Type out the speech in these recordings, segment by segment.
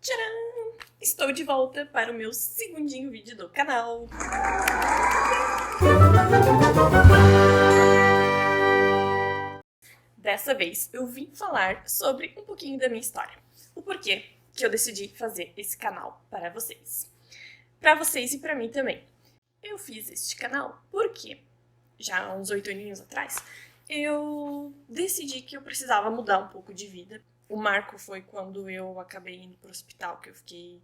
Tcharam! Estou de volta para o meu segundinho vídeo do canal. Dessa vez eu vim falar sobre um pouquinho da minha história. O porquê que eu decidi fazer esse canal para vocês. Para vocês e para mim também. Eu fiz este canal porque, já há uns 8 aninhos atrás, eu decidi que eu precisava mudar um pouco de vida. O marco foi quando eu acabei indo para o hospital, que eu fiquei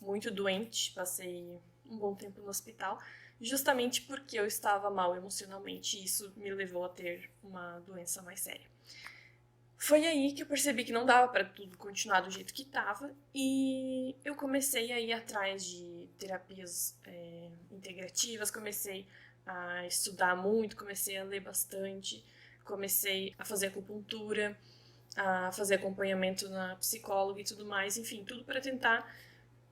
muito doente, passei um bom tempo no hospital, justamente porque eu estava mal emocionalmente e isso me levou a ter uma doença mais séria. Foi aí que eu percebi que não dava para tudo continuar do jeito que estava e eu comecei a ir atrás de terapias integrativas, comecei a estudar muito, comecei a ler bastante, comecei a fazer acupuntura, a fazer acompanhamento na psicóloga e tudo mais, enfim, tudo para tentar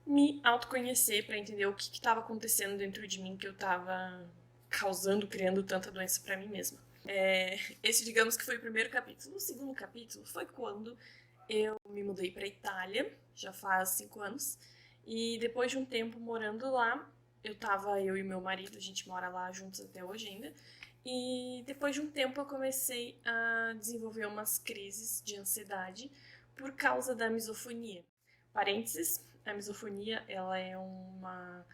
me autoconhecer, para entender o que estava acontecendo dentro de mim que eu estava criando tanta doença para mim mesma. Esse, digamos que foi o primeiro capítulo. O segundo capítulo foi quando eu me mudei para Itália, já faz 5 anos, e depois de um tempo morando lá, eu e meu marido, a gente mora lá juntos até hoje ainda, e depois de um tempo eu comecei a desenvolver umas crises de ansiedade por causa da misofonia. Parênteses, a misofonia ela é uma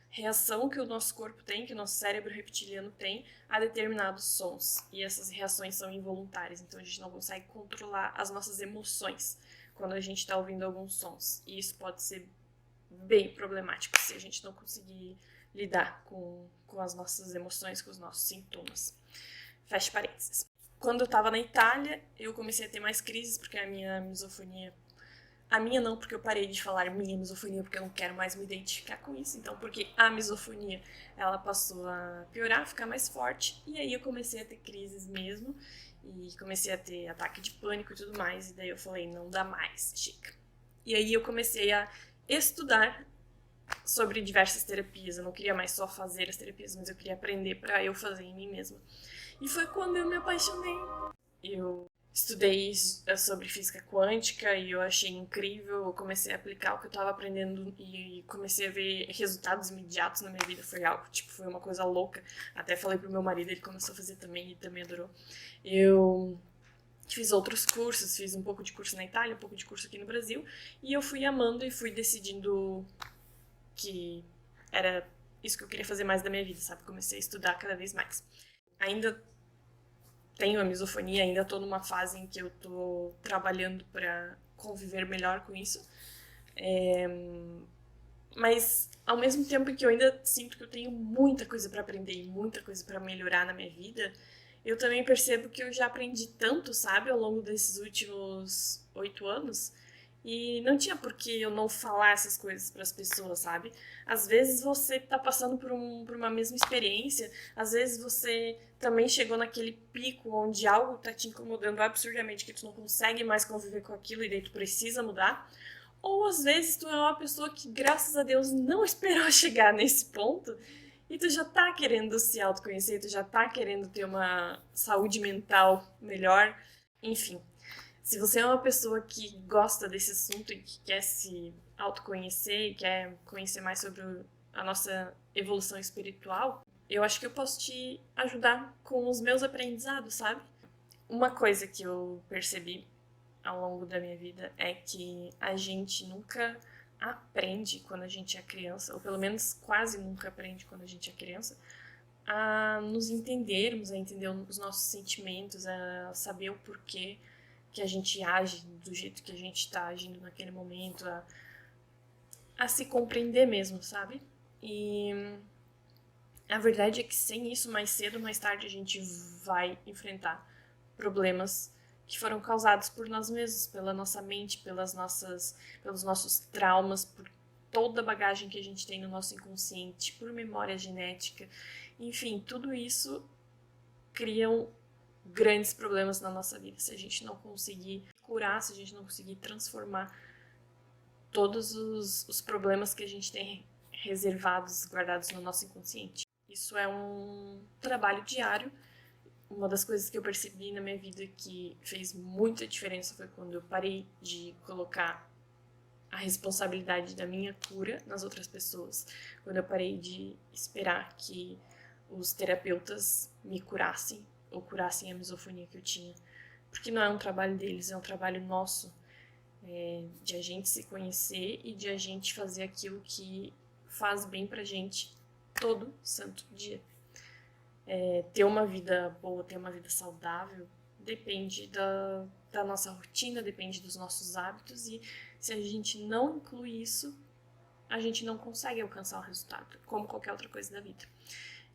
reação que o nosso corpo tem, que o nosso cérebro reptiliano tem a determinados sons. E essas reações são involuntárias, então a gente não consegue controlar as nossas emoções quando a gente está ouvindo alguns sons. E isso pode ser bem problemático se a gente não conseguir lidar com as nossas emoções, com os nossos sintomas. Fecha parênteses. Quando eu estava na Itália, eu comecei a ter mais crises, porque a minha misofonia... A minha não, porque eu parei de falar minha misofonia, porque eu não quero mais me identificar com isso. Então, porque a misofonia, ela passou a piorar, ficar mais forte. E aí eu comecei a ter crises mesmo. E comecei a ter ataque de pânico e tudo mais. E daí eu falei, não dá mais, chega. E aí eu comecei a estudar sobre diversas terapias. Eu não queria mais só fazer as terapias, mas eu queria aprender para eu fazer em mim mesma. E foi quando eu me apaixonei. Eu estudei sobre física quântica e eu achei incrível. Eu comecei a aplicar o que eu estava aprendendo e comecei a ver resultados imediatos na minha vida. Foi algo, foi uma coisa louca. Até falei pro meu marido, ele começou a fazer também e também adorou. Eu fiz outros cursos, fiz um pouco de curso na Itália, um pouco de curso aqui no Brasil, e eu fui amando e fui decidindo que era isso que eu queria fazer mais da minha vida, sabe? Comecei a estudar cada vez mais. Ainda tenho a misofonia, ainda tô numa fase em que eu tô trabalhando para conviver melhor com isso. Mas ao mesmo tempo que eu ainda sinto que eu tenho muita coisa para aprender e muita coisa para melhorar na minha vida, eu também percebo que eu já aprendi tanto, sabe, ao longo desses últimos 8 anos, e não tinha por que eu não falar essas coisas para as pessoas, sabe? Às vezes você tá passando por uma mesma experiência, às vezes você também chegou naquele pico onde algo tá te incomodando absurdamente, que tu não consegue mais conviver com aquilo e daí tu precisa mudar. Ou às vezes tu é uma pessoa que, graças a Deus, não esperou chegar nesse ponto e tu já tá querendo se autoconhecer, tu já tá querendo ter uma saúde mental melhor. Enfim, se você é uma pessoa que gosta desse assunto e que quer se autoconhecer e quer conhecer mais sobre a nossa evolução espiritual, eu acho que eu posso te ajudar com os meus aprendizados, sabe? Uma coisa que eu percebi ao longo da minha vida é que a gente nunca aprende quando a gente é criança, ou pelo menos quase nunca aprende quando a gente é criança, a nos entendermos, a entender os nossos sentimentos, a saber o porquê que a gente age do jeito que a gente está agindo naquele momento, a se compreender mesmo, sabe? E a verdade é que sem isso, mais cedo ou mais tarde, a gente vai enfrentar problemas que foram causados por nós mesmos, pela nossa mente, pelos nossos traumas, por toda a bagagem que a gente tem no nosso inconsciente, por memória genética. Enfim, tudo isso criam grandes problemas na nossa vida se a gente não conseguir curar, se a gente não conseguir transformar todos os problemas que a gente tem reservados, guardados no nosso inconsciente. Isso é um trabalho diário. Uma das coisas que eu percebi na minha vida que fez muita diferença foi quando eu parei de colocar a responsabilidade da minha cura nas outras pessoas. Quando eu parei de esperar que os terapeutas me curassem ou curassem a misofonia que eu tinha. Porque não é um trabalho deles, é um trabalho nosso. De a gente se conhecer e de a gente fazer aquilo que faz bem pra gente todo santo dia. Ter uma vida boa, ter uma vida saudável, depende da nossa rotina, depende dos nossos hábitos, e se a gente não inclui isso, a gente não consegue alcançar o resultado, como qualquer outra coisa da vida.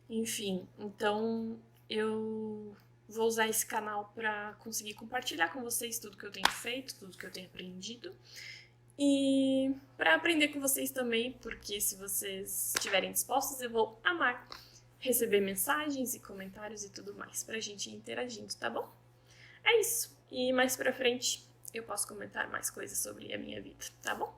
Enfim, então eu vou usar esse canal para conseguir compartilhar com vocês tudo que eu tenho feito, tudo que eu tenho aprendido, e para aprender com vocês também, porque se vocês estiverem dispostos, eu vou amar receber mensagens e comentários e tudo mais, pra gente ir interagindo, tá bom? É isso. E mais pra frente eu posso comentar mais coisas sobre a minha vida, tá bom?